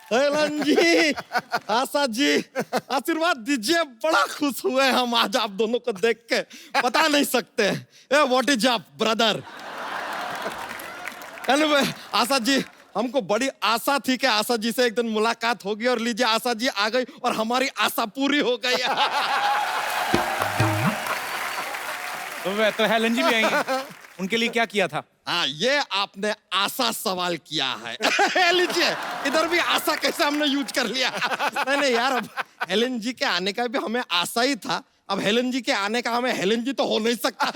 Helen जी, आशा जी, आशीर्वाद दीजिए। बड़ा खुश हुए हम आज आप दोनों को देख के, बता नहीं सकते। What is up brother? Anyway, Asha ji, हमको बड़ी आशा थी कि आशा जी से एक दिन मुलाकात होगी, और लीजिए आशा जी आ गई और हमारी आशा पूरी हो गई। तो हेलन जी भी आएंगे, उनके लिए क्या किया था? हाँ, ये आपने आशा सवाल किया है। लीजिए, इधर भी आशा कैसे हमने यूज कर लिया। नहीं यार, अब हेलन जी के आने का भी हमें आशा ही था, अब हेलन जी के आने का हमें हेलन जी तो हो नहीं सकता।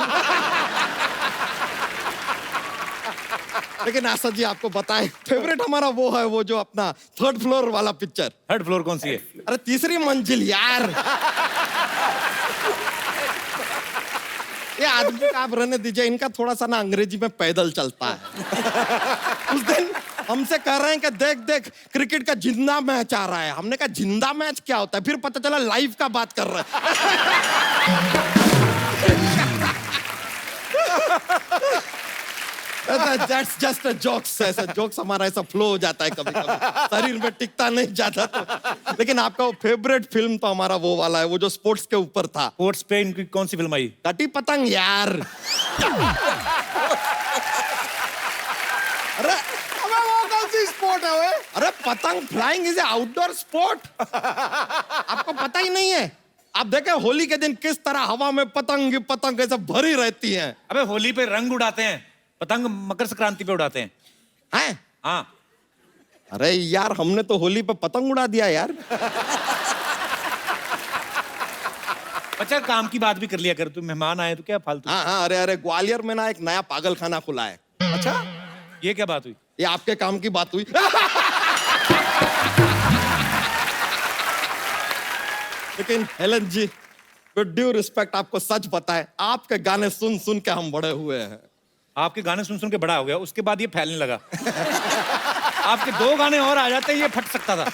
लेकिन आशा जी आपको बताएं, फेवरेट हमारा वो है, वो जो अपना 3rd फ्लोर वाला पिक्चर। 3rd फ्लोर कौन सी है? अरे 3री मंजिल यार। ये आदमी का आप रहने दीजिए, इनका थोड़ा सा ना अंग्रेजी में पैदल चलता है। उस दिन हमसे कह रहे हैं कि देख देख क्रिकेट का जिंदा मैच आ रहा है। हमने कहा जिंदा मैच क्या होता है? फिर पता चला लाइव का बात कर रहे हैं। That's just a jokes, ऐसा जोक्स हमारा ऐसा फ्लो हो जाता है कभी कभी, शरीर में टिकता नहीं जाता तो। लेकिन आपका वो फेवरेट फिल्म तो हमारा वो वाला है, वो जो स्पोर्ट्स के ऊपर था। स्पोर्ट्स पे इनकी कौन सी फिल्म आई? कटी पतंग यार। अरे अबे वो कौन सी स्पोर्ट है वो? अरे पतंग flying is a outdoor sport. आपको पता ही नहीं है? आप देखें होली के दिन किस तरह हवा में पतंग ही पतंग ऐसे भरी रहती हैं। अबे होली पे रंग उड़ाते हैं, पतंग मकर संक्रांति पे उड़ाते हैं। हैं? हाँ। अरे यार, हमने तो होली पे पतंग उड़ा दिया यार। अच्छा, काम की बात भी कर लिया कर, तू मेहमान आए तो क्या फालतू। हाँ, अरे ग्वालियर में ना एक नया पागल खाना खुला है। अच्छा, ये क्या बात हुई? ये आपके काम की बात हुई। लेकिन Helen ji, with due respect आपको सच बताएं, आपके गाने सुन सुन के हम बड़े हुए हैं। आपके गाने सुन सुन के बड़ा हो गया, उसके बाद ये फैलने लगा। आपके 2 गाने और आ जाते, ये फट सकता था।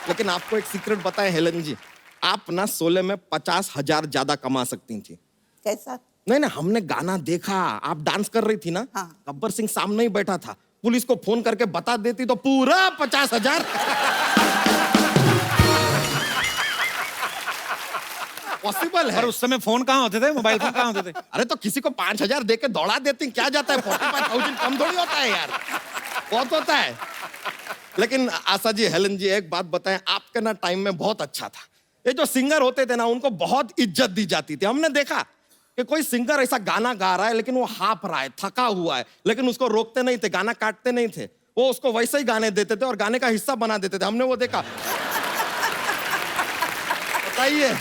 लेकिन आपको एक सीक्रेट बताएं हेलन जी, आप ना 16 में 50,000 ज्यादा कमा सकती थी। कैसा? नहीं, हमने गाना देखा, आप डांस कर रही थी ना। हाँ। गब्बर सिंह सामने ही बैठा था, पुलिस को फोन करके बता देती तो पूरा 50,000। पॉसिबल है। और उस समय फोन कहाँ होते थे, मोबाइल फोन कहाँ होते थे? अरे तो किसी को 5,000 देके दौड़ा देती, क्या जाता है? 45,000 कम थोड़ी होता है यार, बहुत होता है। लेकिन आशा जी, हेलन जी, एक बात बताएं, आपके ना टाइम में बहुत अच्छा था। ये जो सिंगर होते थे ना, उनको बहुत इज्जत दी जाती थी। हमने देखा कि कोई सिंगर ऐसा गाना गा रहा है लेकिन वो हाफ रहा है, थका हुआ है, लेकिन उसको रोकते नहीं थे, गाना काटते नहीं थे, वो उसको वैसे ही गाने देते थे और गाने का हिस्सा बना देते थे। हमने वो देखा। बताइए।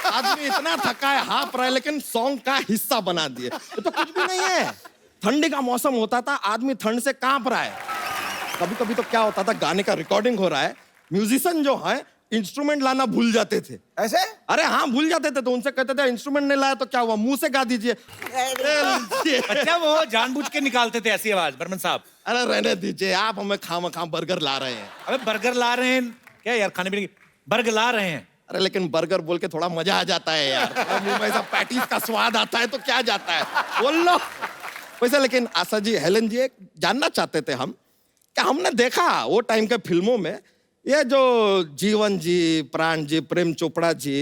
आदमी इतना थका है, हाफ रहा है, लेकिन सॉन्ग का हिस्सा बना दिए। ये तो कुछ भी नहीं है। ठंडी का मौसम होता था, आदमी ठंड से कांप रहा है। कभी कभी तो क्या होता था, गाने का रिकॉर्डिंग हो रहा है, म्यूजिशियन जो है इंस्ट्रूमेंट लाना भूल जाते थे। ऐसे? अरे हाँ, भूल जाते थे, तो उनसे कहते थे इंस्ट्रूमेंट नहीं लाया तो क्या हुआ, मुंह से गा दीजिए। अच्छा, वो जानबूझ के निकालते थे ऐसी आवाज, बर्मन साहब? अरे रहने दीजिए, आप हमें खामखा बर्गर ला रहे हैं। अबे बर्गर ला रहे हैं क्या यार, खाने पीने की? बर्गर ला रहे हैं। अरे लेकिन बर्गर बोल के थोड़ा मजा आ जाता है यार, मुंह में ऐसा पैटीज का स्वाद आता है तो क्या जाता है, बोल लो। वैसे लेकिन आशा जी, हेलन जी, एक जानना चाहते थे हम कि हमने देखा वो टाइम के फिल्मों में ये जो जीवन जी, प्राण जी, प्रेम चोपड़ा जी,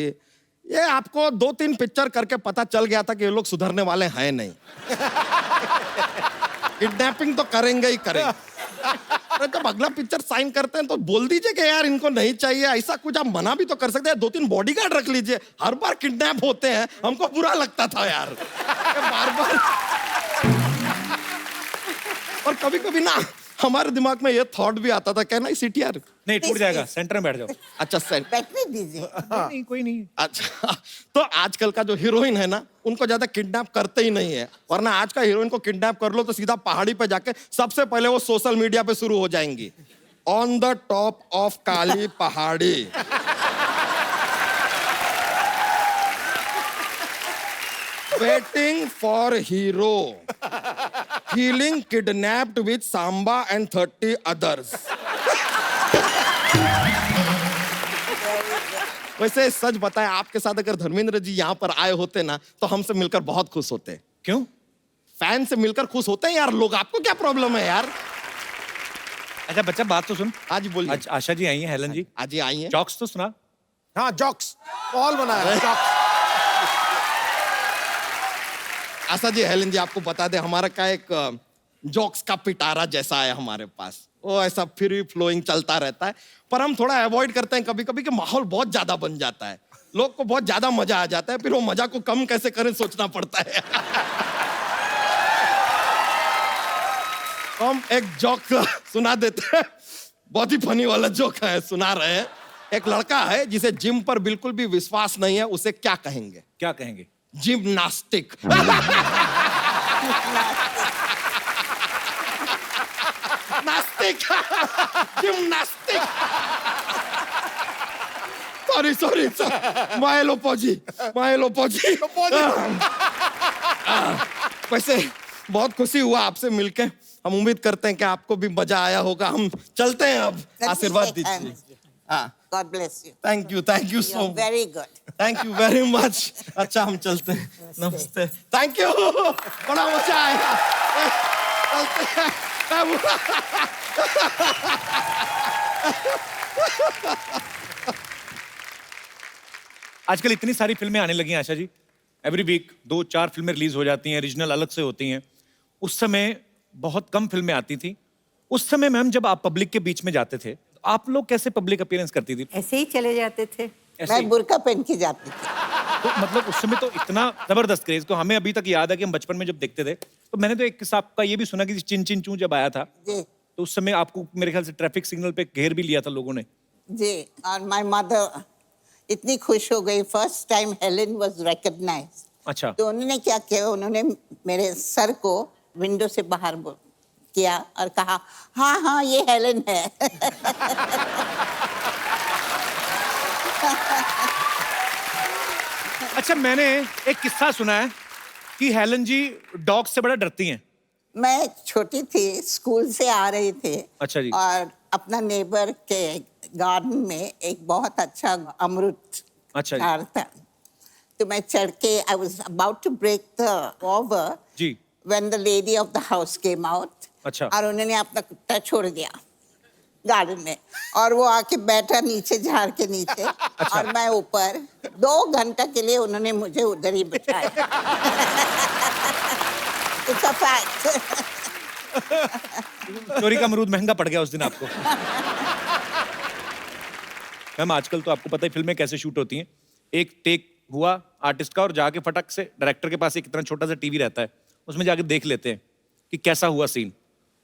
ये आपको 2-3 पिक्चर करके पता चल गया था कि ये लोग सुधरने वाले हैं नहीं। किडनैपिंग तो करेंगे ही करेंगे। अरे जब अगला पिक्चर साइन करते हैं तो बोल दीजिए कि यार इनको नहीं चाहिए, ऐसा कुछ आप मना भी तो कर सकते हैं। 2-3 बॉडीगार्ड रख लीजिए, हर बार किडनैप होते हैं, हमको बुरा लगता था यार, बार बार। और कभी कभी ना हमारे दिमाग में ये थॉट भी आता था, कहना सीट यार। नहीं, टूट जाएगा, सेंटर में बैठ जाओ। अच्छा सेंट, बैठने दीजिए। नहीं, कोई नहीं। अच्छा, तो आजकल का जो हीरोइन है ना, उनको ज्यादा किडनैप करते ही नहीं है, वरना आज का हीरोइन को किडनैप कर लो तो सीधा पहाड़ी पे जाके सबसे पहले वो सोशल मीडिया पे शुरू हो जाएंगी, ऑन द टॉप ऑफ काली पहाड़ी। Waiting for hero, feeling kidnapped with Samba and 30 others. वैसे सच बताएं, आपके साथ अगर धर्मेंद्र जी यहाँ पर आए होते ना तो हमसे मिलकर बहुत खुश होते। क्यों? फैन से मिलकर खुश होते हैं यार लोग, आपको क्या प्रॉब्लम है यार? अच्छा बच्चा, बात तो सुन। आज बोलिए। आज आशा जी आई हैं, हेलन जी। आज ही आई हैं। जॉक्स तो सुना। हाँ जॉक्स पॉल बनाया है, जॉक्स। आशा जी, हेलन जी, आपको बता दे हमारा का एक जॉक्स का पिटारा जैसा है हमारे पास। वो ऐसा फ्री फ्लोइंग चलता रहता है, पर हम थोड़ा अवॉइड करते हैं कभी कभी कि माहौल बहुत ज्यादा बन जाता है, लोग को बहुत ज्यादा मजा आ जाता है, फिर वो मजा को कम कैसे करें सोचना पड़ता है। हम एक जोक सुना देते हैं, बहुत ही फनी वाला जोक है, सुना रहे हैं। एक लड़का है जिसे जिम पर बिल्कुल भी विश्वास नहीं है, उसे क्या कहेंगे? क्या कहेंगे? जिम्नास्टिक। नास्तिक। जिम्नास्टिक। सॉरी मायलोपोजी। वैसे बहुत खुशी हुआ आपसे मिलके, हम उम्मीद करते हैं कि आपको भी मजा आया होगा। हम चलते हैं अब, आशीर्वाद दीजिए। हाँ, God bless you. Thank you so You're much. very good. Thank you very much. अच्छा हम चलते हैं, नमस्ते। थैंक यू, बड़ा मजा आया। चलते हैं। आजकल इतनी सारी फिल्में आने लगी हैं आशा जी, एवरी वीक 2-4 फिल्में रिलीज हो जाती हैं, रीजनल अलग से होती हैं। उस समय बहुत कम फिल्में आती थी। उस समय मैम जब आप पब्लिक के बीच में जाते थे, आप लोग कैसे पब्लिक अपीयरेंस करती थी? ऐसे ही चले जाते थे। ऐसे ही? मैं बुर्का पहन के जाती थी। तो मतलब उस समय तो इतना जबरदस्त क्रेज, तो हमें अभी तक याद है कि हम बचपन में जब देखते थे, तो मैंने तो एक किस्सा आपका ये भी सुना कि चिन चिन चू जब आया था, जी तो उस समय आपको मेरे ख्याल से ट्रैफिक सिग्नल पे घेर भी लिया था लोगों ने। जी। और माय मदर इतनी खुश हो गई, first time Helen was recognised. अच्छा। तो उन्होंने क्या किया, उन्होंने मेरे सर को विंडो से बाहर किया और कहा, हाँ हाँ ये हेलेन है। अच्छा, मैंने एक किस्सा सुना है कि हेलन जी डॉग से बड़ा डरती हैं। मैं छोटी थी, स्कूल से आ रही थी। अच्छा जी। और अपना नेबर के गार्डन में एक बहुत अच्छा अमरूद अच्छा जी। झाड़ था, तो मैं चढ़ के आई was about to break the over जी। When the lady of the house came out. अच्छा। और उन्होंने अपना कुत्ता छोड़ दिया गार्डन में, और वो आके बैठा नीचे झाड़ के नीचे। अच्छा। और मैं ऊपर 2 घंटा के लिए उन्होंने मुझे उधर ही बिठाया। It's a fact. चोरी का अमरूद महंगा पड़ गया उस दिन आपको। मैम आजकल तो आपको पता है फिल्में कैसे शूट होती हैं, एक टेक हुआ आर्टिस्ट का और जाके फटक से डायरेक्टर के पास एक इतना छोटा सा टीवी रहता है, उसमें जाके देख लेते हैं कि कैसा हुआ सीन।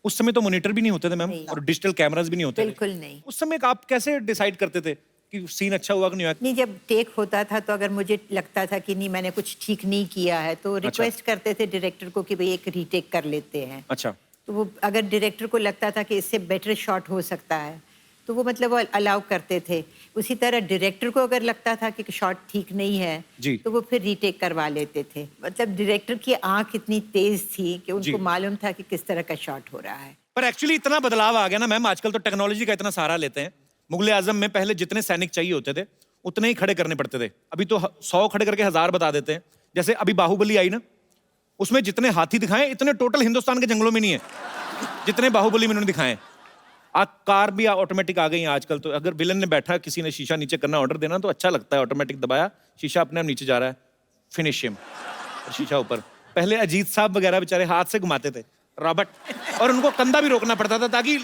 उस समय तो मॉनिटर भी नहीं होते थे मैम, नहीं। और डिजिटल कैमरास भी नहीं होते थे। बिल्कुल नहीं। उस समय आप कैसे डिसाइड करते थे कि सीन अच्छा हुआ कि नहीं हुआ? नहीं, जब टेक होता था तो अगर मुझे लगता था कि नहीं मैंने कुछ ठीक नहीं किया है तो रिक्वेस्ट करते थे डायरेक्टर को कि भाई एक रीटेक कर लेते हैं। अच्छा। तो वो अगर डायरेक्टर को लगता था कि इससे बेटर शॉट हो सकता है तो वो मतलब वो अलाउ करते थे। उसी तरह डायरेक्टर को अगर लगता था कि शॉट ठीक नहीं है जी। तो वो फिर रीटेक करवा लेते थे। मतलब डायरेक्टर की आंख इतनी तेज थी कि जी। उनको मालूम था कि किस तरह का शॉट हो रहा है। पर एक्चुअली इतना बदलाव आ गया ना मैम, आजकल तो टेक्नोलॉजी का इतना सहारा लेते हैं। मुगले आजम में पहले जितने सैनिक चाहिए होते थे उतने ही खड़े करने पड़ते थे, अभी तो 100 खड़े करके 1000 बता देते हैं। जैसे अभी बाहुबली आई ना, उसमें जितने हाथी दिखाए इतने टोटल हिंदुस्तान के जंगलों में नहीं है जितने बाहुबली में उन्होंने दिखाए। कार भी ऑटोमेटिक आ गई है आजकल, तो अगर विलन ने बैठा किसी ने शीशा नीचे करना ऑर्डर देना तो अच्छा लगता है, ऑटोमेटिक दबाया शीशा अपने आप नीचे जा रहा है, फिनिश हिम, शीशा ऊपर। पहले अजीत साहब वगैरह बेचारे हाथ से घुमाते थे रॉबर्ट, और उनको कंधा भी रोकना पड़ता था ताकि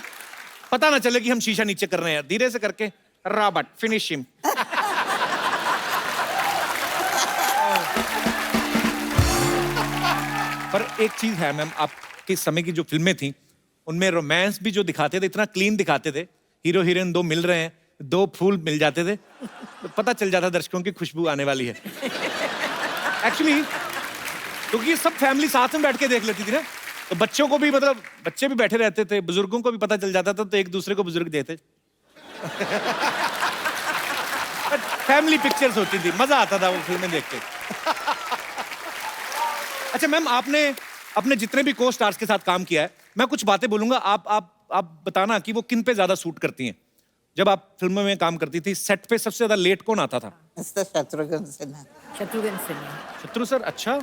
पता ना चले कि हम शीशा नीचे कर रहे हैं, धीरे से करके रॉबर्ट फिनिश हिम। पर एक चीज है मैम, आपके समय की जो फिल्में थी उनमें रोमांस भी जो दिखाते थे इतना क्लीन दिखाते थे, हीरो हीरोइन 2 मिल रहे हैं, 2 फूल मिल जाते थे, तो पता चल जाता दर्शकों की खुशबू आने वाली है। एक्चुअली क्योंकि ये सब फैमिली साथ में बैठ के देख लेती थी ना, तो बच्चों को भी मतलब बच्चे भी बैठे रहते थे, बुजुर्गों को भी पता चल जाता था, तो एक दूसरे को बुजुर्ग देते। फैमिली पिक्चर्स होती थी, मजा आता था वो फिल्में देख के। अच्छा मैम, आपने अपने जितने भी को स्टार्स के साथ काम किया है, मैं कुछ बातें बोलूंगा, आप बताना कि वो किन पे ज्यादा सूट करती हैं। जब आप फिल्मों में काम करती थी, सेट पे सबसे ज्यादा लेट कौन आता था? मिस्टर शत्रुघ्न सिन्हा। शत्रुघ्न सिन्हा। शत्रु सर। अच्छा,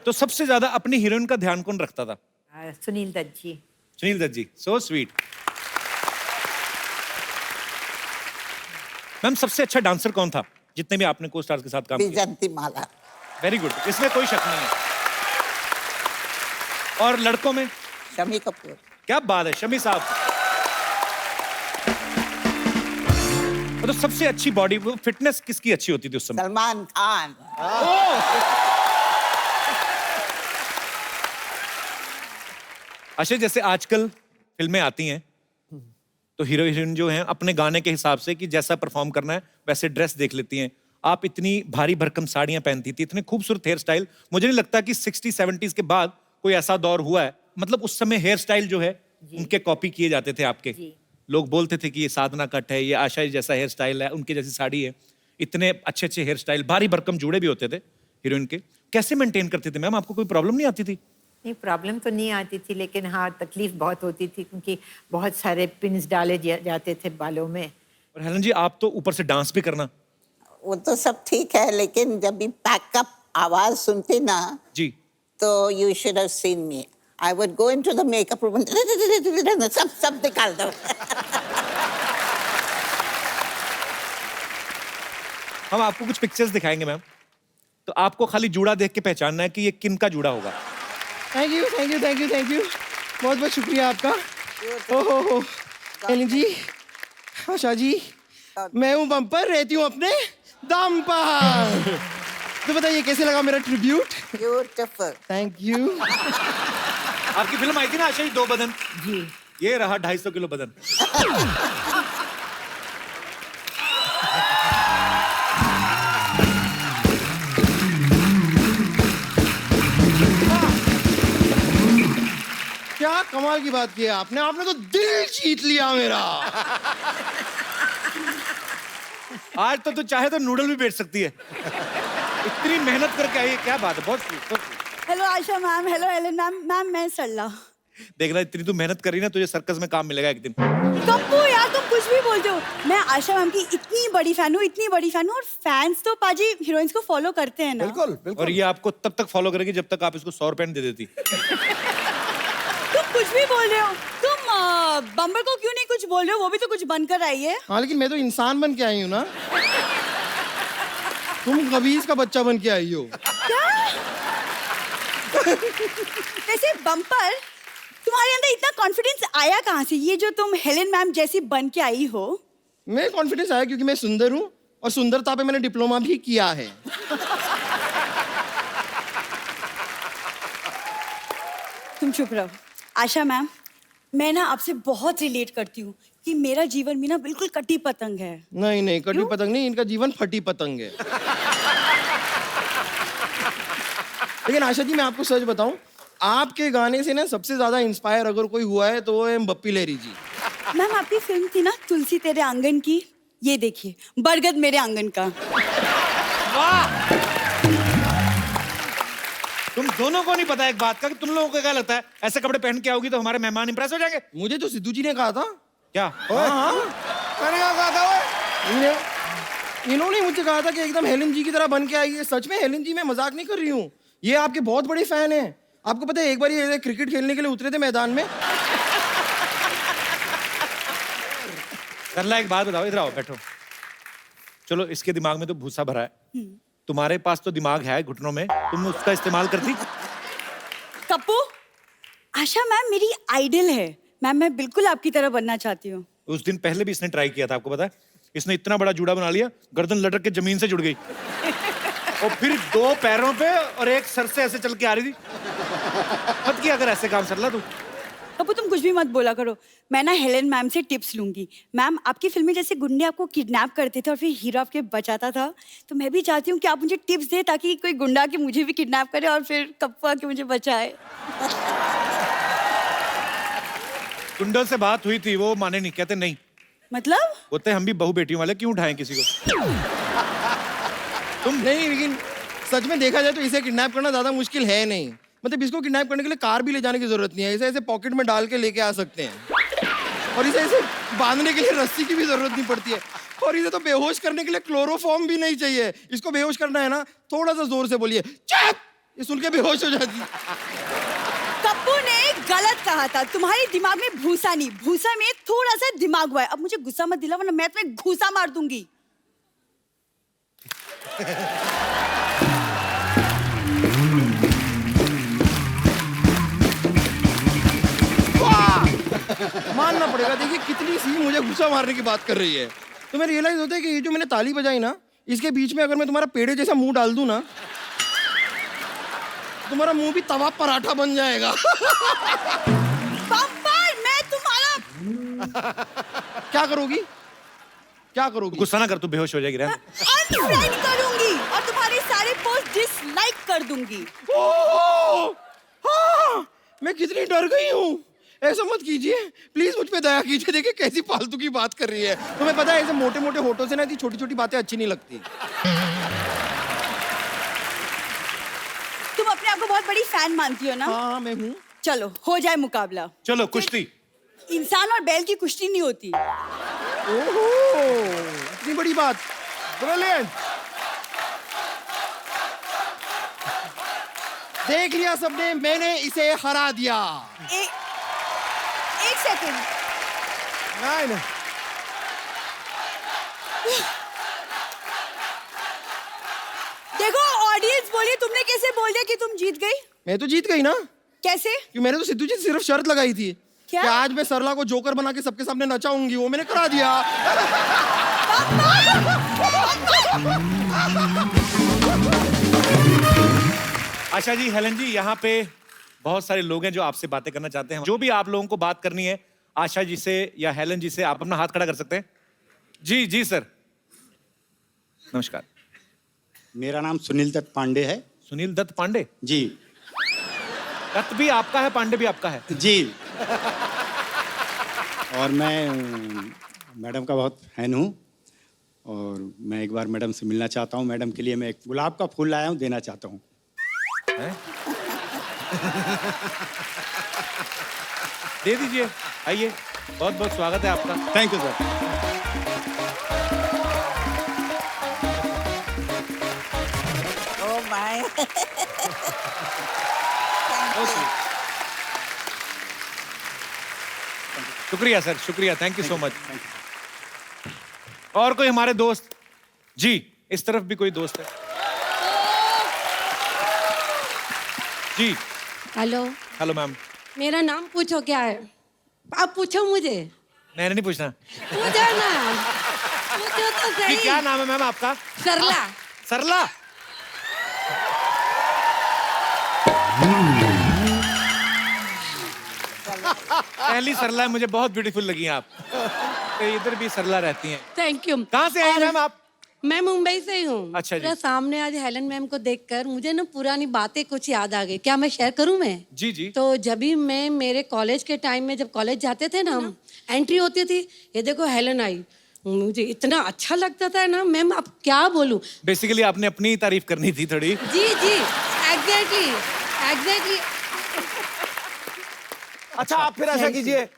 तो सबसे ज्यादा अपनी हीरोइन का ध्यान कौन रखता था? सुनील दत्त जी। सुनील दत्त जी, सो स्वीट। मैम सबसे अच्छा डांसर कौन था जितने भी आपने को स्टार्स के साथ काम किया? विजंती माला। वेरी गुड, इसमें कोई शक नहीं है। और लड़कों में? शमी कपूर। क्या बात है, शमी साहब। तो सबसे अच्छी बॉडी फिटनेस किसकी अच्छी होती थी उस समय? सलमान खान। अच्छा, जैसे आजकल फिल्में आती हैं तो हीरो हीरोइन जो हैं अपने गाने के हिसाब से कि जैसा परफॉर्म करना है वैसे ड्रेस देख लेती हैं। आप इतनी भारी भरकम साड़ियां पहनती थी, इतने खूबसूरत हेयर स्टाइल, मुझे नहीं लगता कि 60-70s के बाद कोई ऐसा दौर हुआ है, मतलब उस समय हेयर स्टाइल जो है उनके कॉपी किए जाते थे आपके। लोग बोलते थे कि ये साधना कट है, ये आशा जैसा हेयर स्टाइल है, उनके जैसी साड़ी है। इतने अच्छे अच्छे हेयर स्टाइल, भारी भरकम जूड़े भी होते थे हीरोइन के। कैसे मेंटेन करते थे मैम? आपको कोई प्रॉब्लम नहीं आती थी? नहीं, प्रॉब्लम तो नहीं आती थी, लेकिन हाँ तकलीफ बहुत होती थी क्योंकि बहुत सारे पिन्स डाले जाते थे बालों में। और हेलन जी, आप तो ऊपर से डांस भी करना। वो तो सब ठीक है, लेकिन जब भी पैकअप आवाज सुनती ना जी। तो you should have seen me. I would go into the makeup room, सब निकाल दो। हम आपको कुछ पिक्चर्स दिखाएंगे मैम, तो आपको खाली जूड़ा देख के पहचानना है कि ये किन का जूड़ा होगा। Thank you thank you thank you thank you, बहुत बहुत शुक्रिया आपका। ओहो हेलन जी, आशा जी, मैं हूँ बम्पर, रहती हूँ अपने दम पर। तो बताइए कैसे लगा मेरा ट्रिब्यूट? ब्यूटीफुल। Thank you. आपकी फिल्म आई थी ना आशा जी, 2 बदन जी। ये रहा 250 किलो बदन। क्या कमाल की बात की है आपने, आपने तो दिल जीत लिया मेरा। आज तो तू चाहे तो नूडल भी बेच सकती है, इतनी मेहनत करके आई है। क्या बात है, बहुत sweet, बहुत sweet। Hello Asha ma'am, hello Helen ma'am. Ma'am मैं सरला। देखना, इतनी तू मेहनत करी ना, तुझे सर्कस में काम मिलेगा एक दिन। कप्पू यार, तुम कुछ भी बोलते हो। मैं आशा मैम की इतनी बड़ी फैन हूँ, इतनी बड़ी फैन हूँ, और फैंस तो पाजी हीरोइंस को फॉलो करते हैं ना। बिल्कुल बिल्कुल। और ये आपको तब तक फॉलो करेगी जब तक आप इसको 100 रुपए दे देती। तुम कुछ भी बोल रहे हो। तुम बम्बर को क्यों नहीं कुछ बोल रहे हो? वो भी तो कुछ बनकर आई है। हाँ लेकिन मैं तो इंसान बन के आई हूँ ना, तुम कबीज का बच्चा बन के आई हो। वैसे बम्पर, तुम्हारे अंदर इतना कॉन्फिडेंस आया कहाँ से? ये जो तुम हेलन मैम जैसी बन के आई हो। मैं कॉन्फिडेंस आया क्योंकि मैं सुंदर हूँ और सुंदरता पे मैंने डिप्लोमा भी किया है। तुम चुप रहो। आशा मैम, मैं ना आपसे बहुत रिलेट करती हूँ कि मेरा जीवन भी ना बिल्कुल कटी पतंग है। नहीं नहीं, कटी पतंग नहीं, इनका जीवन फटी पतंग है। लेकिन आशा जी, मैं आपको सच बताऊं, आपके गाने से ना सबसे ज्यादा इंस्पायर अगर कोई हुआ है तो वो है बप्पी लहरी जी। मैम आपकी फिल्म थी ना तुलसी तेरे आंगन की, ये देखिए बरगद मेरे आंगन का। वाह! तुम दोनों को नहीं पता एक बात का कि तुम लोगों को क्या लगता है ऐसे कपड़े पहन के आओगी तो हमारे मेहमान इंप्रेस हो जाएंगे? मुझे तो सिद्धू जी ने कहा था। क्या? हाँ, मैंने क्या कहा था वो? इन्होंने मुझे कहा था कि एकदम हेलन जी की तरह बन के आई है। सच में हेलन जी, मैं मजाक नहीं कर रही हूँ, ये आपके बहुत बड़े फैन हैं। आपको पता है एक बार ये क्रिकेट खेलने के लिए उतरे थे मैदान में। करला, एक बात बताओ, इधर आओ, बैठो। चलो, इसके दिमाग में तो भूसा भरा है, तुम्हारे पास तो दिमाग है घुटनों में, तुम उसका इस्तेमाल करती? कप्पू, आशा मैम मेरी आइडल है। मैम मैं बिल्कुल आपकी तरह बनना चाहती हूँ। उस दिन पहले भी इसने ट्राई किया था, आपको पता है? इसने इतना बड़ा जूड़ा बना लिया, गर्दन लटक के जमीन से जुड़ गई, और फिर 2 पैरों पे और एक सर से ऐसे चल के आ रही थी। मत किया अगर ऐसे काम सरला तू। कप्पू तुम कुछ भी मत बोला करो। मैं ना हेलन मैम से टिप्स लूंगी। मैम आपकी फिल्म में जैसे गुंडे आपको किडनैप करते थे और फिर हीरो आपके बचाता था, तो मैं भी चाहती हूँ कि आप मुझे टिप्स दें ताकि कोई गुंडा के मुझे भी किडनैप करे और फिर कप्पू आके मुझे बचाए। गुंडों से बात हुई थी, वो माने नहीं, कहते नहीं। मतलब होते हम भी बहू बेटियों वाले, क्यों उठाएं किसी को? तुम नहीं, लेकिन सच में देखा जाए तो इसे किडनैप करना ज्यादा मुश्किल है नहीं। मतलब इसको किडनैप करने के लिए कार भी ले जाने की जरूरत नहीं है, इसे ऐसे पॉकेट में डाल के लेके आ सकते हैं, और इसे ऐसे बांधने के लिए रस्सी की भी जरूरत नहीं पड़ती है, और इसे तो बेहोश करने के लिए क्लोरोफॉर्म भी नहीं चाहिए। इसको बेहोश करना है ना, थोड़ा सा जोर से बोलिए चुप, ये सुन के बेहोश हो जाती। कप्पू ने गलत कहा था, तुम्हारे दिमाग में भूसा नहीं, भूसा में थोड़ा सा दिमाग हुआ है। अब मुझे गुस्सा मत दिला वरना मैं तुम्हें घूसा मार दूंगी। मानना पड़ेगा, देखिए कितनी सी मुझे गुस्सा मारने की बात कर रही है। तुम्हें रियलाइज होता है कि ये जो मैंने ताली बजाई ना, इसके बीच में अगर मैं तुम्हारा पेड़े जैसा मुंह डाल दूं ना, तुम्हारा मुंह भी तवा पराठा बन जाएगा। बम्पर, मैं तुम्हारा क्या करोगी? क्या करोगी? गुस्सा ना कर, तू बेहोश हो जाएगी। रहने दे। अनफ्रेंड करूंगी और तुम्हारे सारे पोस्ट डिसलाइक कर दूंगी। ओह! हाँ, मैं कितनी डर गई हूँ। ऐसा मत कीजिए प्लीज, मुझ पे दया कीजिए। देखिए कैसी फालतू की बात कर रही है। तुम्हें पता है ऐसे मोटे मोटे होठों से ना ऐसी छोटी छोटी बातें अच्छी नहीं लगती। तुम अपने आप को बहुत बड़ी फैन मानती हो ना? हाँ मैं हूँ। चलो हो जाए मुकाबला। चलो कुश्ती। इंसान और बैल की कुश्ती नहीं होती। ओहो, इतनी बड़ी बात। ब्रिलियंट। देख लिया सबने, मैंने इसे हरा दिया। एक सेकंड, नहीं। देखो ऑडियंस बोली, तुमने कैसे बोल दिया कि तुम जीत गई? मैं तो जीत गई ना, कैसे? कि मैंने तो सिद्धू जी से सिर्फ शर्त लगाई थी क्या? कि आज मैं सरला को जोकर बना के सबके सामने नचाऊंगी। वो मैंने करा दिया। आशा जी, हेलन जी, यहाँ पे बहुत सारे लोग हैं जो आपसे बातें करना चाहते हैं। जो भी आप लोगों को बात करनी है आशा जी से या हेलन जी से, आप अपना हाथ खड़ा कर सकते हैं। जी जी सर, नमस्कार। मेरा नाम सुनील दत्त पांडे है। सुनील दत्त पांडे जी। दत्त भी आपका है, पांडे भी आपका है? जी। और मैं मैडम का बहुत फैन हूँ और मैं एक बार मैडम से मिलना चाहता हूँ। मैडम के लिए मैं एक गुलाब का फूल लाया हूँ, देना चाहता हूँ। दे दीजिए, आइए। बहुत बहुत स्वागत है आपका। Thank you sir. Oh my. शुक्रिया सर, शुक्रिया, थैंक यू सो मच। और कोई हमारे दोस्त? जी, इस तरफ भी कोई दोस्त है? जी। हेलो। Hello ma'am. मेरा नाम पूछो क्या है? आप पूछो मुझे। मैंने नहीं पूछना। पूछो ना, पूछो तो कि सही। क्या नाम है मैम आपका? सरला। सरला। पहली सरला है, मुझे बहुत ब्यूटीफुल लगी आप। तो इधर भी सरला रहती हैं। Thank you. कहाँ से आई मैम आप? मैं मुंबई से ही हूँ। अच्छा जी। मेरे सामने आज हेलन मैम को देखकर मुझे ना पुरानी बातें कुछ याद आ गई। क्या मैं शेयर करूँ मैं? जी जी। तो जब भी मैं मेरे कॉलेज के टाइम में, जब कॉलेज जाते थे ना हम, एंट्री होती थी, ये देखो हेलन आई, मुझे इतना अच्छा लगता था ना मैम, अब क्या बोलूं। बेसिकली आपने अपनी तारीफ करनी थी थोड़ी। जी जी, एग्जैक्टली एग्जैक्टली। अच्छा आप फिर ऐसा कीजिए,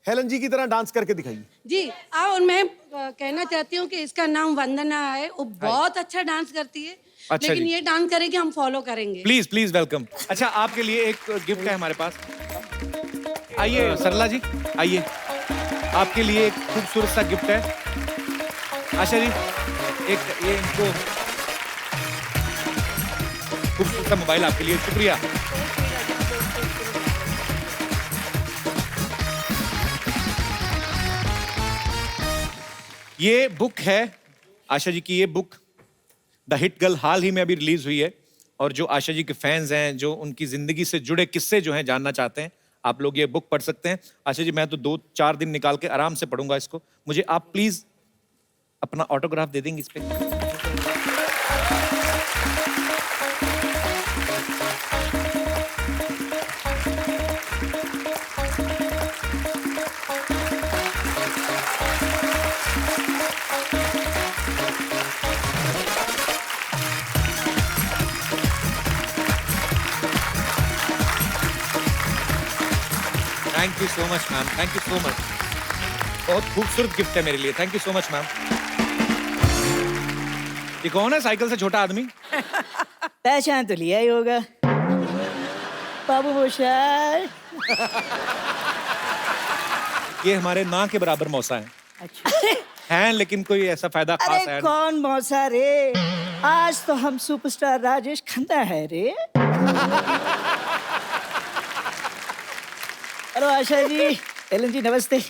हेलन जी की तरह डांस करके दिखाइए। जी। और मैं कहना चाहती हूँ कि इसका नाम वंदना है, वो बहुत अच्छा डांस करती है। अच्छा लेकिन जी। ये डांस करेगी, हम फॉलो करेंगे। Please please welcome. अच्छा, आपके लिए एक गिफ्ट है हमारे पास। आइए सरला जी, आइए। आपके लिए एक खूबसूरत सा गिफ्ट है। आशा जी, एक ये इनको खूबसूरत सा मोबाइल आपके लिए। शुक्रिया। ये बुक है आशा जी की। ये बुक द हिट गर्ल हाल ही में अभी रिलीज हुई है, और जो आशा जी के फैंस हैं, जो उनकी जिंदगी से जुड़े किस्से जो हैं जानना चाहते हैं, आप लोग ये बुक पढ़ सकते हैं। आशा जी, मैं तो 2-4 दिन निकाल के आराम से पढ़ूंगा इसको। मुझे आप प्लीज अपना ऑटोग्राफ दे देंगे इस पे? Thank you so much ma'am, thank you so much. बहुत खूबसूरत गिफ्ट है मेरे लिए। Thank you so much ma'am. ये कौन है साइकिल से छोटा आदमी? पहचान तो लिया ही होगा। बाबू मोशाय। ये हमारे ना के बराबर मौसा है, अच्छा हैं लेकिन कोई ऐसा फायदा खास अरे है नहीं। कौन मौसा रे, आज तो हम सुपरस्टार राजेश खन्ना है रे। हेलो आशा जी, एलन जी नमस्ते।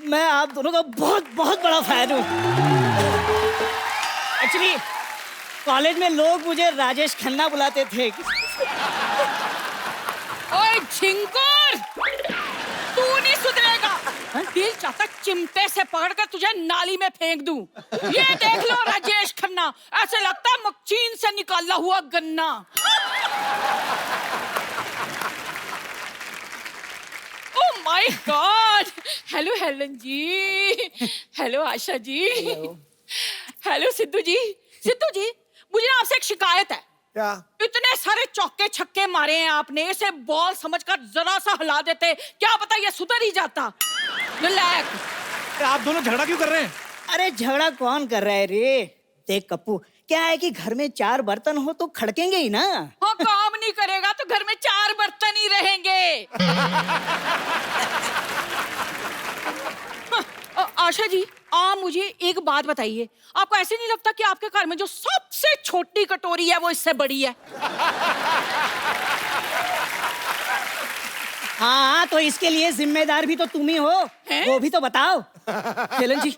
मैं आप दोनों का बहुत बहुत बड़ा फैन हूँ। एक्चुअली कॉलेज में लोग मुझे राजेश खन्ना बुलाते थे। ओए झिंगुर, तू नहीं सुधरेगा। दिल चाहता चिमटे से पकड़कर तुझे नाली में फेंक दूं। ये देख लो राजेश खन्ना, ऐसे लगता है मशीन से निकाला हुआ गन्ना। Oh my God. Hello Helen ji, hello Asha ji, hello Sidhu ji. Sidhu ji, मुझे ना आपसे एक शिकायत है। क्या? इतने सारे चौके छक्के मारे हैं आपने, इसे बॉल समझकर जरा सा हिला देते, क्या पता ये सुधर ही जाता। अरे आप दोनों झगड़ा क्यों कर रहे हैं? अरे झगड़ा कौन कर रहा है रे? देख कप्पू, क्या है कि घर में 4 बर्तन हो तो खड़केंगे ही ना। हाँ, काम नहीं करेगा तो घर में 4 बर्तन ही रहेंगे। आशा जी, आप मुझे एक बात बताइए, आपको ऐसे नहीं लगता कि आपके घर में जो सबसे छोटी कटोरी है वो इससे बड़ी है? हाँ, तो इसके लिए जिम्मेदार भी तो तुम ही हो। वो भी तो बताओ। हेलन जी,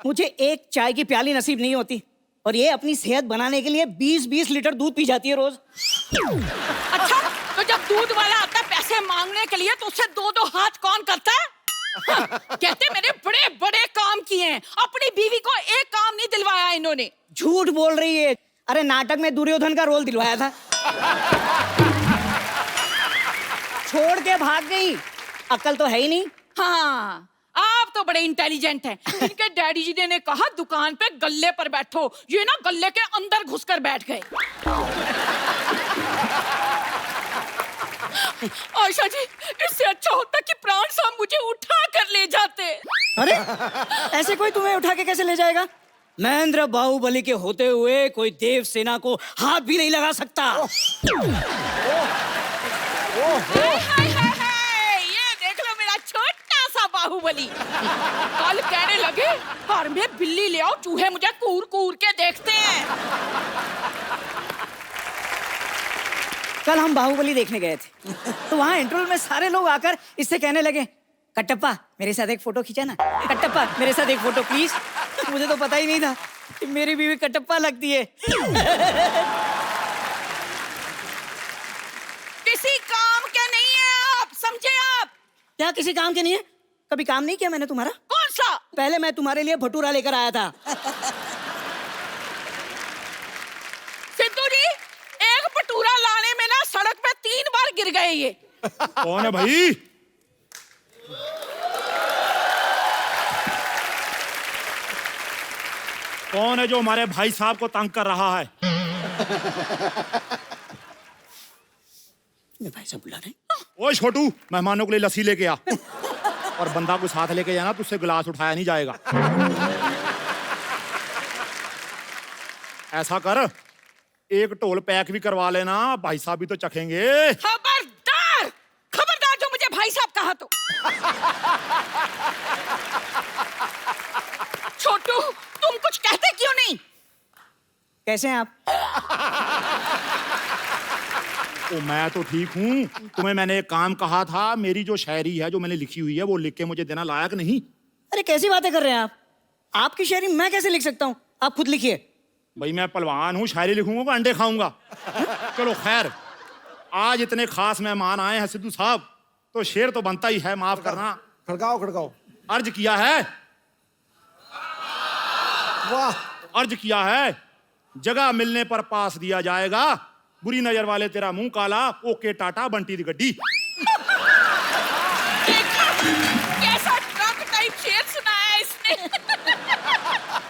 मुझे एक चाय की प्याली नसीब नहीं होती और ये अपनी सेहत बनाने के लिए 20-20 लीटर दूध पी जाती है रोज। अच्छा, तो जब दूध वाला आता है पैसे मांगने के लिए तो उससे 2-2 हाथ कौन करता है? कहते मैंने बड़े बड़े काम किए हैं, अपनी बीवी को एक काम नहीं दिलवाया इन्होंने। झूठ बोल रही है। अरे नाटक में दुर्योधन का रोल दिलवाया था। छोड़ के भाग गई, अक्ल तो है ही नहीं। हाँ, आप तो बड़े इंटेलिजेंट हैं। इनके डैडी जी ने कहा दुकान पे गल्ले पर बैठो, ये ना गल्ले के अंदर घुसकर बैठ गए। आशा जी, इससे अच्छा होता कि प्राण साहब मुझे उठा कर ले जाते। अरे ऐसे कोई तुम्हें उठा के कैसे ले जाएगा? महेंद्र बाहुबली के होते हुए कोई देव सेना को हाथ भी नहीं लगा सकता। हाय हाय हाय हाय, ये देख लो मेरा छोटा सा बाहुबली। कल कहने लगे घर में बिल्ली ले आओ, चूहे मुझे कूर कूर के देखते हैं। कल हम बाहुबली देखने गए थे, तो वहाँ इंटरवल में सारे लोग आकर इससे कहने लगे, कटप्पा मेरे साथ एक फोटो खींचा ना, कटप्पा मेरे साथ एक फोटो प्लीज। मुझे तो पता ही नहीं था कि मेरी बीवी कटप्पा लगती है। किसी काम के नहीं है आप, समझे आप? क्या किसी काम के नहीं है? कभी काम नहीं किया मैंने तुम्हारा? कौन सा? पहले मैं तुम्हारे लिए भटूरा लेकर आया था। सिद्धू जी, एक भटूरा लाने में ना सड़क पे 3 बार गिर गए ये। कौन है भाई? कौन है जो हमारे भाई साहब को तंग कर रहा है? भाई साहब बुला रहे। ओए छोटू, मेहमानों के लिए लस्सी लेके आ और बंदा को साथ लेके जाना, तुझसे गिलास उठाया नहीं जाएगा। ऐसा कर, एक ढोल पैक भी करवा लेना, भाई साहब भी तो चखेंगे। खबरदार, खबरदार जो मुझे भाई साहब कहा तो। छोटू, तुम कुछ कहते क्यों नहीं? कैसे हैं आप? तो मैं तो ठीक हूँ। तुम्हें मैंने एक काम कहा था, मेरी जो शायरी है जो मैंने लिखी हुई है वो लिख के मुझे देना लायक नहीं? अरे कैसी बातें कर रहे हैं आप? आपकी शायरी मैं कैसे लिख सकता हूँ? आप खुद लिखिए। भाई मैं पहलवान हूँ, शायरी लिखूंगा कि अंडे खाऊंगा? चलो खैर, आज इतने खास मेहमान आए हैं सिद्धू साहब, तो शेर तो बनता ही है, माफ करना। खड़काओ खड़काओ। अर्ज किया है, वाह, अर्ज किया है, जगह मिलने पर पास दिया जाएगा, बुरी नजर वाले तेरा मुंह काला, ओके टाटा बंटी दी गड्डी। कैसा ट्रक टाइप शेर सुनाया है इसने।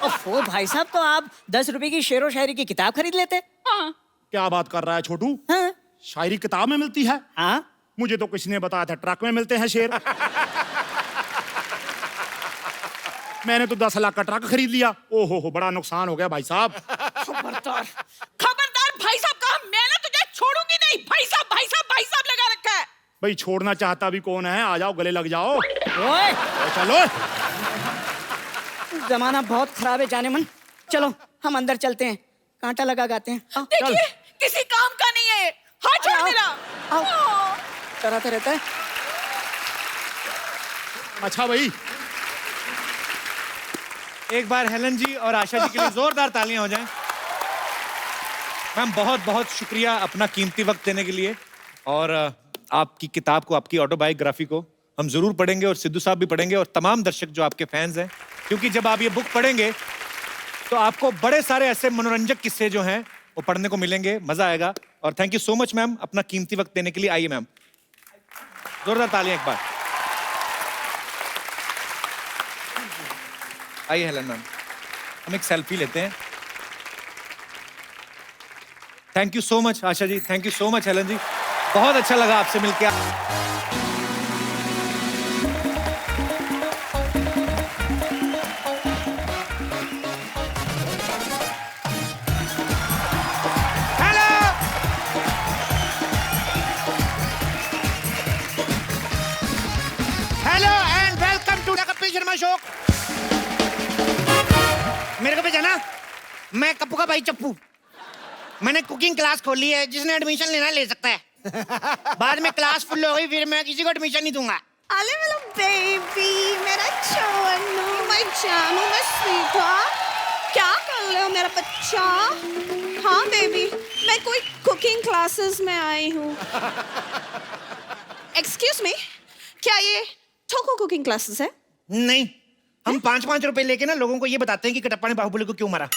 ओफो भाई साहब, तो आप 10 रुपए की शेरो शायरी की किताब खरीद लेते। हाँ। क्या बात कर रहा है छोटू? हाँ? शायरी किताब में मिलती है? हाँ? मुझे तो किसी ने बताया था ट्रक में मिलते हैं शेर। मैंने तो 10 लाख का ट्रक खरीद लिया। ओहो, बड़ा नुकसान हो गया भाई साहब। खबरदार, खबरदार भाई साहब कहा, मैं ना तुझे छोड़ूंगी नहीं। भाई साहब, भाई साहब, भाई साहब लगा रखा है। भाई छोड़ना चाहता भी कौन है, आ जाओ गले लग जाओ। ओए चलो जमाना बहुत खराब है जाने मन। चलो हम अंदर चलते हैं, कांटा लगा गाते हैं। आओ, देखिए किसी काम का नहीं है, हाथ छोड़ आओ, मेरा। आओ। डराते रहता है। अच्छा भाई, एक बार हेलन जी और आशा जी के लिए जोरदार तालियां हो जाएं। मैम बहुत बहुत शुक्रिया अपना कीमती वक्त देने के लिए। और आपकी किताब को, आपकी ऑटोबायोग्राफी को हम जरूर पढ़ेंगे और सिद्धू साहब भी पढ़ेंगे और तमाम दर्शक जो आपके फैंस हैं, क्योंकि जब आप ये बुक पढ़ेंगे तो आपको बड़े सारे ऐसे मनोरंजक किस्से जो हैं वो पढ़ने को मिलेंगे, मजा आएगा। और thank you so much ma'am अपना कीमती वक्त देने के लिए। आइए मैम, जोरदार तालियां एक बार। आइए हेलन मैम, हम एक सेल्फी लेते हैं। Thank you so much Asha ji, thank you so much Helen ji, बहुत अच्छा लगा आपसे मिलकर। Hello hello and welcome to the Kapil Sharma show. मेरे को पहचाना, मैं कप्पू का भाई चप्पू। मैंने कुकिंग क्लास खोली है, जिसने एडमिशन लेना ले सकता है। बाद में क्लास फुल हो गई, फिर मैं किसी को एडमिशन नहीं दूंगा। अरे मेरा बेबी, मेरा चोनू, मैं जानू, मैं स्वीटा, क्या कर रहे हो मेरा बच्चा? हाँ बेबी, मैं कोई कुकिंग क्लासेस में आई हूँ। एक्सक्यूज मी, क्या ये ठोको कुकिंग क्लासेस है? नहीं, हम 5-5 रुपए लेके ना लोगों को ये बताते हैं कि कटप्पा ने बाहुबली को क्यों मारा।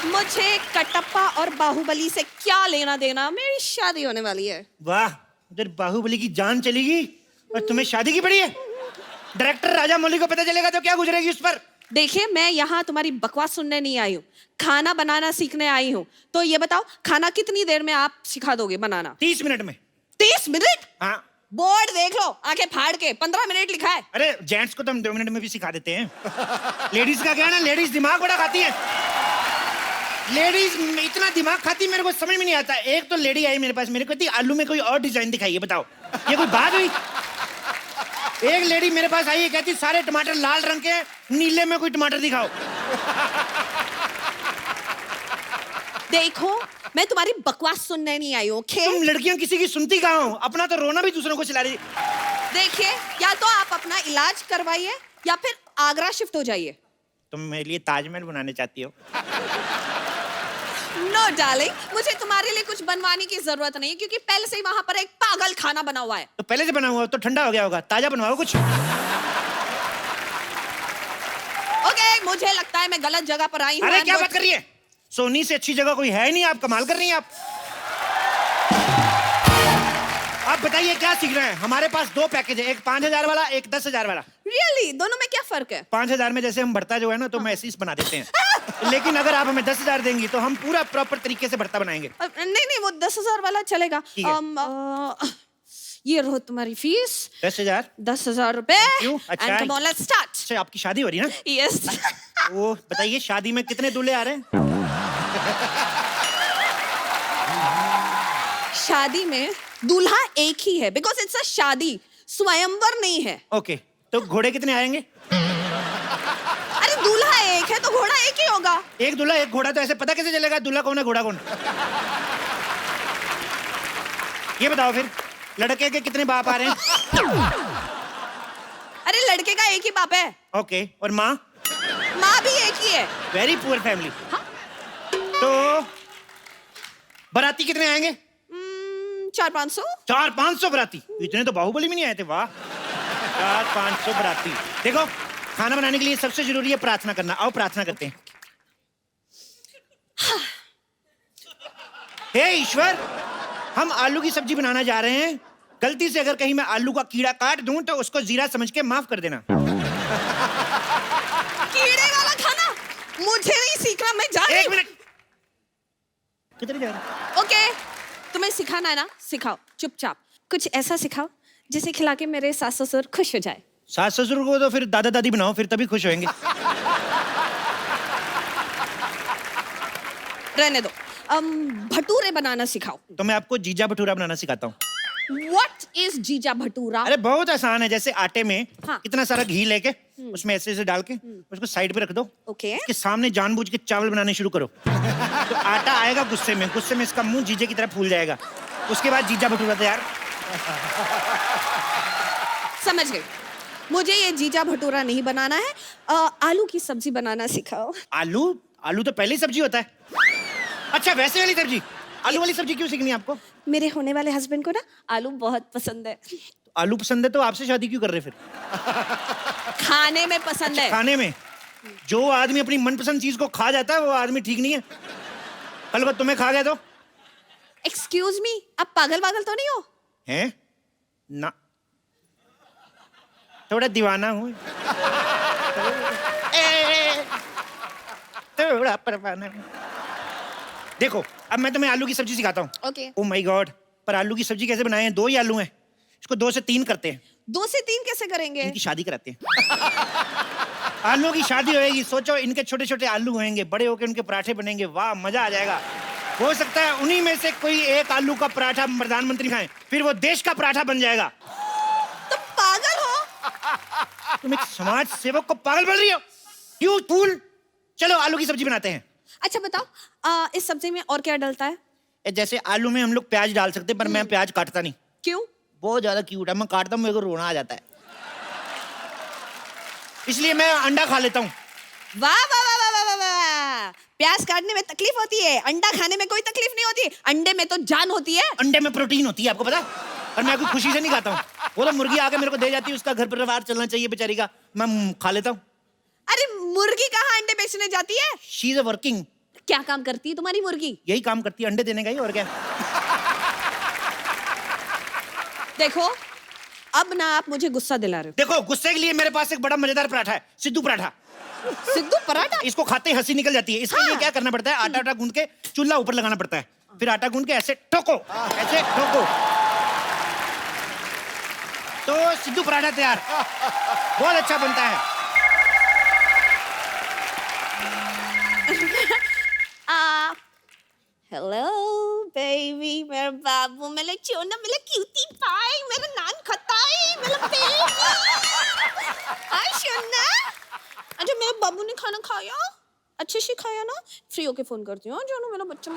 मुझे कटप्पा और बाहुबली से क्या लेना देना? मेरी शादी होने वाली है। वाह, उधर बाहुबली की जान चलेगी और तुम्हें शादी की पड़ी है। डायरेक्टर राजा मौली को पता चलेगा तो क्या गुजरेगी उस पर। देखिए, मैं यहाँ तुम्हारी बकवास सुनने नहीं आई हूँ, खाना बनाना सीखने आई हूँ। तो ये बताओ, खाना कितनी देर में आप सिखा दोगे बनाना? 30 मिनट में। 30 मिनट? हाँ। बोर्ड देख लो, आंखें फाड़ के 15 मिनट लिखा है। अरे जेंट्स को तो हम 2 मिनट में भी सिखा देते हैं। लेडीज का क्या है ना, लेडीज दिमाग बड़ा खाती है। लेडीज इतना दिमाग खाती, मेरे को समझ में नहीं आता। एक तो लेडी आई मेरे पास, मेरे को कहती आलू में कोई और डिजाइन दिखाइए, बताओ ये कोई बात हुई? एक लेडी मेरे पास आई है, कहती सारे टमाटर लाल रंग के, नीले में कोई टमाटर दिखाओ। देखो, मैं तुम्हारी बकवास सुनने नहीं आई हूँ। तुम लड़कियां किसी की सुनती कहाँ हो? अपना तो रोना भी दूसरों को चिल्ला रही। देखिए, या तो आप अपना इलाज करवाइए या फिर आगरा शिफ्ट हो जाइए। तुम मेरे लिए ताजमहल बनाने चाहती हो? नो डार्लिंग, मुझे तुम्हारे लिए कुछ बनवाने की जरूरत नहीं है, क्योंकि पहले से ही वहां पर एक पागल खाना बना हुआ है। तो पहले से बना हुआ तो ठंडा हो गया होगा, ताजा बनवाओ कुछ। ओके, मुझे लगता है मैं गलत जगह पर आई हूँ। अरे क्या बात कर रही है? सोनी से अच्छी जगह कोई है ही नहीं, आप कमाल कर रही हैं। आप बताइए क्या सीख रहे हैं? हमारे पास 2 पैकेज है, एक 5000 वाला, एक 10,000 वाला। रियली? दोनों में क्या फर्क है? 5000 में जैसे हम भरता जो है ना, तो मैसेज बना देते हैं। लेकिन अगर आप हमें 10,000 देंगी तो हम पूरा प्रॉपर तरीके से भरता बनाएंगे। नहीं, वो 10,000 वाला चलेगा। ये रहो तुम्हारी फीस। 10,000? 10,000 रुपए। अच्छा, And come on, let's start. अच्छा, आपकी शादी हो रही है ना? Yes. वो बताइए, शादी में कितने दूल्हे आ रहे हैं? शादी में दूल्हा एक ही है, बिकॉज इट्स अ शादी, स्वयंवर नहीं है। ओके, तो घोड़े कितने आएंगे? अरे दूल्हा एक है तो घोड़ा एक ही होगा। एक दूल्हा एक घोड़ा, तो ऐसे पता कैसे चलेगा दूल्हा कौन है घोड़ा कौन? ये बताओ फिर, लड़के के कितने बाप आ रहे हैं? अरे लड़के का एक ही बाप है। ओके, और माँ? माँ भी एक ही है। Very poor family. तो बाराती कितने आएंगे? 400-500। 400-500 बाराती? इतने तो बाहुबली में नहीं आए थे। वाह, 400-500 बाराती। देखो, खाना बनाने के लिए सबसे जरूरी है प्रार्थना करना। आओ प्रार्थना करते हैं। हे ईश्वर, हम आलू की सब्जी बनाना जा रहे हैं। गलती से अगर कहीं मैं आलू का कीड़ा काट दूं तो उसको जीरा समझ के माफ कर देना। कीड़े वाला खाना मुझे नहीं सीखना, मैं जा रही हूं। 1 मिनट, किधर जा रहे हो? ओके, तुम्हें सिखाना है ना, सिखाओ। चुपचाप कुछ ऐसा सिखाओ जिसे खिला के मेरे सास ससुर खुश हो जाए। सास ससुर को तो फिर दादा दादी बनाओ, फिर तभी खुश होंगे। रहने दो, भटूरे बनाना सिखाओ। तो मैं आपको जीजा भटूरा बनाना सिखाता हूँ। What is जीजा भटूरा? अरे बहुत आसान है। जैसे आटे में हाँ। इतना सारा घी लेके उसमें ऐसे ऐसे डाल के उसको साइड पे रख दो। ओके। उसके सामने जानबूझ के चावल बनाने शुरू करो। तो आटा आएगा गुस्से में इसका मुंह जीजे की तरह फूल जाएगा। उसके बाद जीजा भटूरा तैयार। समझ गई। मुझे ये जीजा भटूरा नहीं बनाना है। आलू की सब्जी बनाना सिखाओ। आलू तो पहले ही सब्जी होता है। अच्छा, वैसे वाली सब्जी। आलू वाली सब्जी क्यों सीखनी है आपको? मेरे होने वाले हस्बैंड को ना आलू बहुत पसंद है। आलू पसंद है तो आपसे शादी क्यों कर रहे फिर? खाने में पसंद है। खाने में जो आदमी अपनी मनपसंद चीज को खा जाता है वो आदमी ठीक नहीं है। कल को तुम्हें खा गया तो? एक्सक्यूज मी, आप पागल वागल तो नहीं हो? हैं? ना, थोड़ा दीवाना हूँ। थोड़ा परवाना हूँ। देखो, अब मैं तुम्हें आलू की सब्जी सिखाता हूँ। ओके। ओ माय गॉड, पर आलू की सब्जी कैसे बनाए हैं? 2 ही आलू हैं, इसको 2 से 3 करते हैं। 2 से 3 कैसे करेंगे? इनकी शादी कराते हैं। आलू की शादी होएगी। सोचो, इनके छोटे छोटे आलू होंगे, बड़े होकर उनके पराठे बनेंगे। वाह, मजा आ जाएगा। हो सकता है उन्हीं में से कोई एक आलू का पराठा प्रधानमंत्री खाएं, फिर वो देश का पराठा बन जाएगा। तुम पागल हो? तुम एक समाज सेवक को पागल बोल रही हो? You fool. चलो आलू की सब्जी बनाते हैं। अच्छा बताओ, इस सब्जी में और क्या डलता है? जैसे आलू में हम लोग प्याज डाल सकते हैं, पर मैं प्याज काटता नहीं। क्यों? बहुत ज्यादा क्यूट है, मैं काटता हूँ मेरे को रोना आ जाता है, इसलिए मैं अंडा खा लेता हूँ। वाह वाह वाह वाह वाह वाह! प्याज काटने में तकलीफ होती है, अंडा खाने में कोई तकलीफ नहीं होती। अंडे में तो जान होती है। अंडे में प्रोटीन होती है, आपको पता? और मैं कोई खुशी से नहीं खाता हूँ। वो तो मुर्गी आके मेरे को दे जाती है, उसका घर परिवार चलना चाहिए बेचारी का, मैं खा लेता हूँ। अरे मुर्गी कहाँ अंडे बेचने जाती है? She is a working. क्या काम करती है तुम्हारी मुर्गी? यही काम करती है, अंडे देने का ही, और क्या। देखो, अब ना आप मुझे गुस्सा दिला रहे हो। देखो, गुस्से के लिए मेरे पास एक बड़ा मजेदार पराठा है, सिद्धू पराठा। सिद्धू पराठा? इसको खाते ही हंसी निकल जाती है। इसके लिए क्या करना पड़ता है? आटा गूंद के चूल्हा ऊपर लगाना पड़ता है, फिर आटा गूंद के ऐसे ठोको, ऐसे ठोको, तो सिद्धू पराठा तैयार। बहुत अच्छा बनता है। हेलो बेबी, मेरा बाबू, मेरा चोना, मेरा क्यूटी पाई, मेरा नान खताई, मेरा बेबी। हाय सोना। अच्छा, मेरे बाबू ने खाना खाया? अच्छे से खाया ना? फ्री होके फोन करती हूँ जानू, मेरा बच्चा।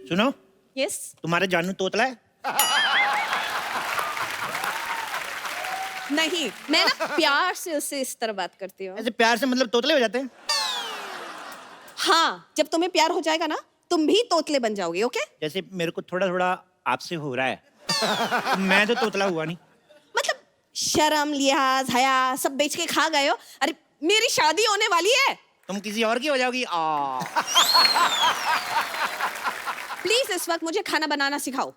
सुनो। यस। तुम्हारे जानू तोतला है? नहीं, मैं ना प्यार से उससे इस तरह बात करती हूँ। ऐसे प्यार से मतलब तोतले हो जाते हैं? हाँ, जब तुम्हें प्यार हो जाएगा ना, तुम भी तोतले बन जाओगे। ओके? जैसे मेरे को थोड़ा थोड़ा आपसे हो रहा है। मैं तो तोतला हुआ नहीं। मतलब शर्म, लिहाज, हया सब बेच के खा गए हो। अरे मेरी शादी होने वाली है। तुम किसी और की हो जाओगी। प्लीज इस वक्त मुझे खाना बनाना सिखाओ।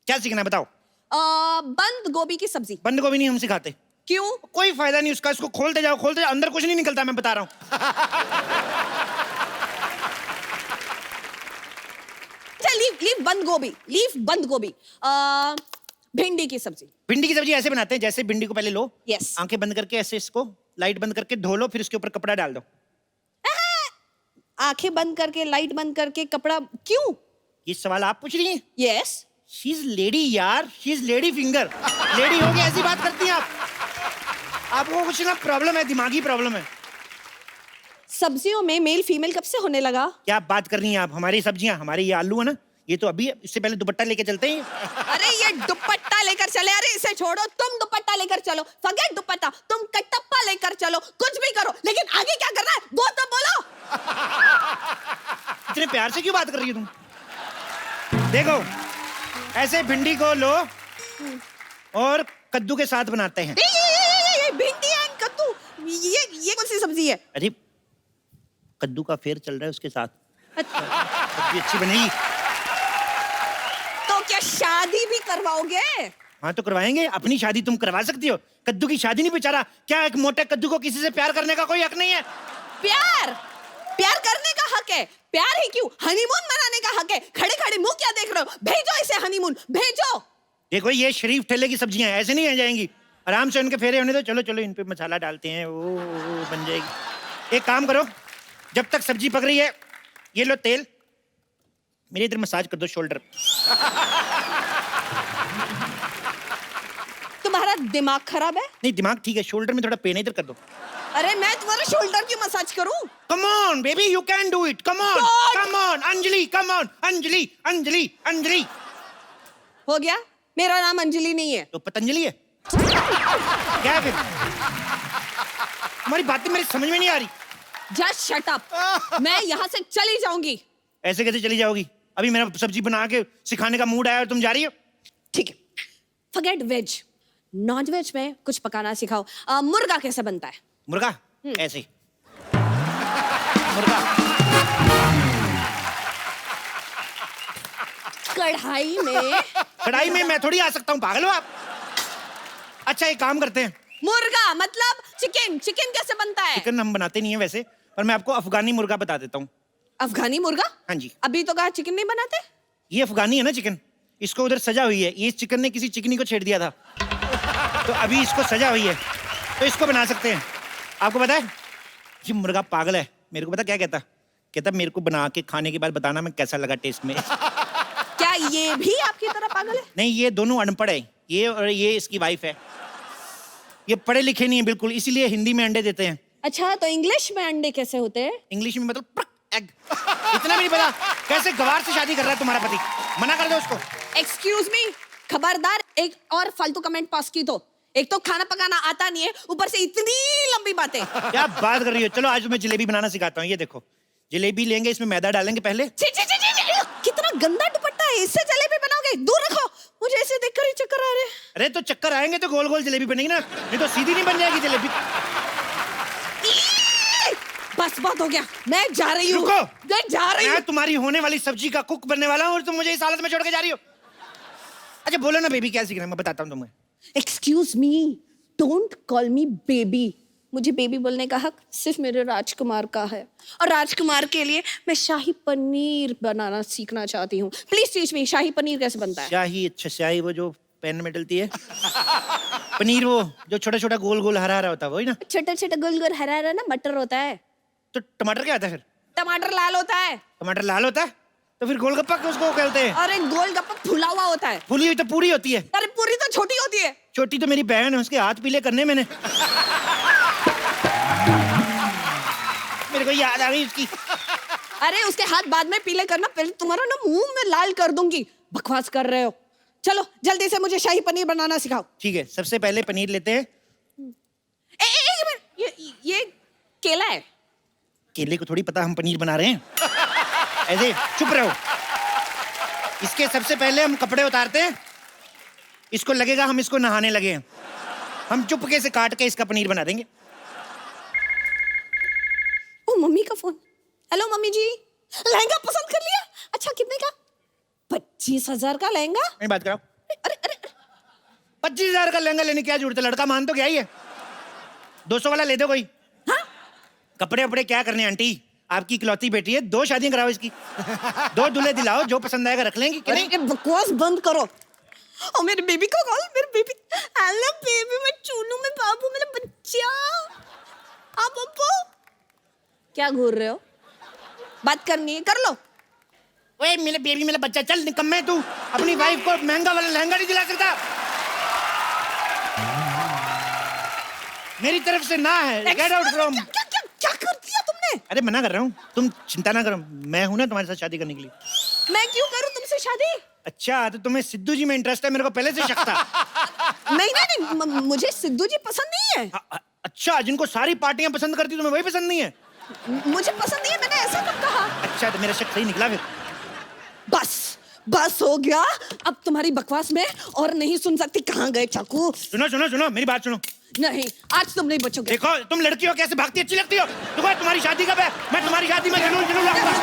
क्या सीखना है बताओ? बंद गोभी की सब्जी। बंद गोभी नहीं हम सिखाते। क्यों? कोई फायदा नहीं उसका, इसको खोलते जाओ, खोलते जाओ, अंदर कुछ नहीं निकलता, मैं बता रहा हूँ। लीव बंद गोभी, लीव बंद गोभी। भिंडी की सब्जी। भिंडी की सब्जी ऐसे बनाते हैं, जैसे भिंडी को पहले लो, Yes. आंखें बंद करके ऐसे इसको लाइट बंद करके धो लो, फिर इसके ऊपर कपड़ा डाल दो। आंखें बंद करके, लाइट बंद करके, कपड़ा क्यों? ये सवाल आप पूछ रही हैं? यस। शी इज लेडी यार, she is lady finger. Lady होगी ऐसी बात करती हैं आप? आपको कुछ ना प्रॉब्लम है, दिमागी प्रॉब्लम है। सब्जियों में मेल फीमेल कब से होने लगा? क्या बात कर रही हैं आप? हमारी सब्जियां, हमारे ये आलू है ना, ये तो अभी है, इससे पहले दुपट्टा लेके चलते हैं। अरे ये दुपट्टा लेकर चले। अरे इसे छोड़ो, तुम दुपट्टा लेकर चलो, फॉरगेट दुपट्टा, तुम कटप्पा लेकर चलो, कुछ भी करो, लेकिन आगे क्या करना है वो तो बोलो। इतने प्यार से क्यों बात कर रही हो तुम? देखो, ऐसे भिंडी को लो और कद्दू के साथ बनाते हैं। ये भिंडी एंड कद्दू, ये कौन सी सब्जी है? अरे कद्दू का फेर चल रहा है उसके साथ, सब्जी अच्छी बनेगी। तो क्या शादी भी करवाओगे? हाँ तो करवाएंगे, अपनी शादी तुम करवा सकती हो, कद्दू की शादी नहीं। बेचारा, क्या एक मोटे कद्दू को किसी से प्यार करने का कोई हक नहीं है? प्यार करने का हक है। प्यार ही क्यों, हनीमून मनाने का हक है। खड़े खड़े मुंह क्या देख रहे हो? भेजो इसे हनीमून, भेजो। देखो, ये शरीफ ठेले की सब्जियां ऐसे नहीं आ जाएंगी, आराम से उनके फेरे होने दो। चलो चलो, इन पे मसाला डालते हैं, वो बन जाएगी। एक काम करो, जब तक सब्जी पक रही है, ये लो तेल, मेरे इधर मसाज कर दो शोल्डर। तुम्हारा दिमाग खराब है? नहीं दिमाग ठीक है, शोल्डर में थोड़ा पेन है, इधर कर दो। अरे मैं तुम्हारा शोल्डर क्यों मसाज करूं? Come on baby, you can do it, come on, come on Anjali, come on Anjali, Anjali, Anjali. हो गया? मेरा नाम अंजलि नहीं है। तो पतंजलि है क्या है फिर? तुम्हारी बातें मेरी समझ में नहीं आ रही। Just shut up. मैं यहाँ से चली जाऊंगी। ऐसे कैसे चली जाओगी? अभी मेरा सब्जी बना के सिखाने का मूड आया और तुम जा रही हो? ठीक है, फॉरगेट वेज, नॉन वेज में कुछ पकाना सिखाओ। मुर्गा कैसे बनता है? मुर्गा ऐसे मुर्गा कढ़ाई में। कढ़ाई में मैं थोड़ी आ सकता हूँ, पागल हो आप? अच्छा एक काम करते हैं, मुर्गा मतलब चिकन। चिकन कैसे बनता है? चिकन हम बनाते नहीं है वैसे, पर मैं आपको अफगानी मुर्गा बता देता हूँ। अफगानी मुर्गा? हाँ जी। अभी तो कहा चिकन नहीं बनाते। ये अफगानी है ना चिकन, इसको उधर सजा हुई है, ये चिकन ने किसी चिकनी को छेड़ दिया था तो अभी इसको सजा हुई है, तो इसको बना सकते हैं। आपको पता है ये मुर्गा पागल है, मेरे को पता क्या कहता मेरे को बना के खाने के बाद बताना मैं कैसा लगा टेस्ट में। क्या ये भी आपकी तरह पागल है? नहीं, ये दोनों अनपढ़ है, ये और ये इसकी वाइफ है, ये पढ़े लिखे नहीं है बिल्कुल, इसीलिए हिंदी में अंडे देते हैं। अच्छा, तो इंग्लिश में अंडे कैसे होते हैं? इंग्लिश में मतलब एग। इतना भी नहीं पता? कैसे गवार से शादी कर रहा है तुम्हारा पति? मना कर दो उसको। एक्सक्यूज मी, खबरदार एक और फालतू कमेंट पास की तो। एक तो खाना पकाना आता नहीं है, ऊपर से इतनी लंबी बातें। क्या बात कर रही हो? चलो आज तुम्हें जलेबी बनाना सिखाता हूँ। ये देखो, जलेबी लेंगे, इसमें मैदा डालेंगे पहले। छी, छी, छी, छी, छी, कितना गंदा दुपट्टा है, इससे जलेबी बनाओगे? दूर रखो, मुझे ऐसे देखकर ही चक्कर आ रहे हैं। अरे तो चक्कर आएंगे तो गोल गोल जलेबी बनेगी ना, नहीं तो सीधी नहीं बन जाएगी जलेबी। बस बहुत हो गया, मैं जा रही हूँ। रुको, मैं जा रही हूँ। मैं तुम्हारी होने वाली सब्जी का कुक बनने वाला हूँ और तुम मुझे इस हालत में छोड़ के जा रही हो। अच्छा बोलो ना बेबी, क्या सीखना है मैं बताता हूँ तुम्हें। Excuse me, don't call me baby. मुझे बेबी बोलने का हक सिर्फ मेरे राजकुमार का है, और राजकुमार के लिए मैं शाही पनीर बनाना सीखना चाहती हूँ। प्लीज टीच मी, शाही पनीर कैसे बनता है? शाही? अच्छा शाही वो जो पैन में डलती है। पनीर वो जो छोटा छोटा गोल गोल हरा हरा होता है वही ना? छोटा छोटा गोल गोल हरा हरा ना मटर होता है। तो टमाटर क्या होता है फिर? टमाटर लाल होता है। टमाटर लाल होता है तो फिर गोलगप्पा उसको कहते हैं? अरे गोलगप्पा फुला हुआ होता है। फुली हुई तो पूरी होती है। अरे पूरी तो छोटी होती है। छोटी तो मेरी बहन है, उसके हाथ पीले करने मैंने। मेरे को याद आ गई उसकी। अरे उसके हाथ बाद में पीले करना, पहले तुम्हारा ना मुंह में लाल कर दूंगी। बकवास कर रहे हो। चलो जल्दी से मुझे शाही पनीर बनाना सिखाओ। ठीक है, सबसे पहले पनीर लेते हैं। एक मिनट, ये केला है। केले को थोड़ी पता हम पनीर बना रहे हैं। ऐसे चुप रहो। इसके सबसे पहले हम कपड़े उतारते हैं, इसको लगेगा हम इसको नहाने लगे हैं। हम चुपके से काट के इसका पनीर बना देंगे। ओ मम्मी का फोन। हेलो मम्मी जी, लहंगा पसंद कर लिया? अच्छा कितने का? 25,000 का लहंगा। नहीं बात कराओ। अरे अरे 25,000 का लहंगा लेने की क्या जरूरत है? लड़का मान तो क्या ही है, 200 वाला ले दो कोई। हाँ? कपड़े वपड़े क्या करने आंटी, आपकी इकलौती बेटी है, 2 शादियां कराओ इसकी। 2 दूल्हे दिलाओ, जो पसंद आएगा रख लेंगी कि नहीं? अरे बकवास बंद करो। और मेरे बेबी को कॉल, मेरे बेबी। हेलो बेबी, मैं चूनू में बाबू, मेरा बच्चा। आप पप्पू क्या घूर रहे हो? बात करनी है कर लो। ओए मेरे बेबी, मेरा बच्चा, चल निकम्मे तू अपनी वाइफ को महंगा वाला लहंगा नहीं दिला सकता। मेरी तरफ से ना है, गेट आउट फ्रॉम। क्या कर दिया तुमने? अरे मना कर रहा हूँ, तुम चिंता ना करो, मैं हूं ना तुम्हारे साथ शादी करने के लिए। मैं क्यों करूं तुमसे शादी? अच्छा तो तुम्हें सिद्धू जी में इंटरेस्ट है, मेरे को पहले से शक था। नहीं नहीं नहीं, मुझे सिद्धू जी पसंद नहीं है। अच्छा, जिनको सारी पार्टियां पसंद करती तुम्हें वही पसंद नहीं है? मुझे पसंद नहीं है, मैंने ऐसा कब कहा? अच्छा तो मेरा शक सही निकला फिर। बस हो गया, अब तुम्हारी बकवास में और नहीं सुन सकती। कहाँ गए चाकू? सुनो सुनो सुनो, मेरी बात सुनो। नहीं, आज तुम नहीं बचोगे। देखो तुम लड़की हो, कैसे भागती अच्छी लगती हो। तुम्हारी शादी कब है? मैं तुम्हारी शादी में जरूर आऊंगा।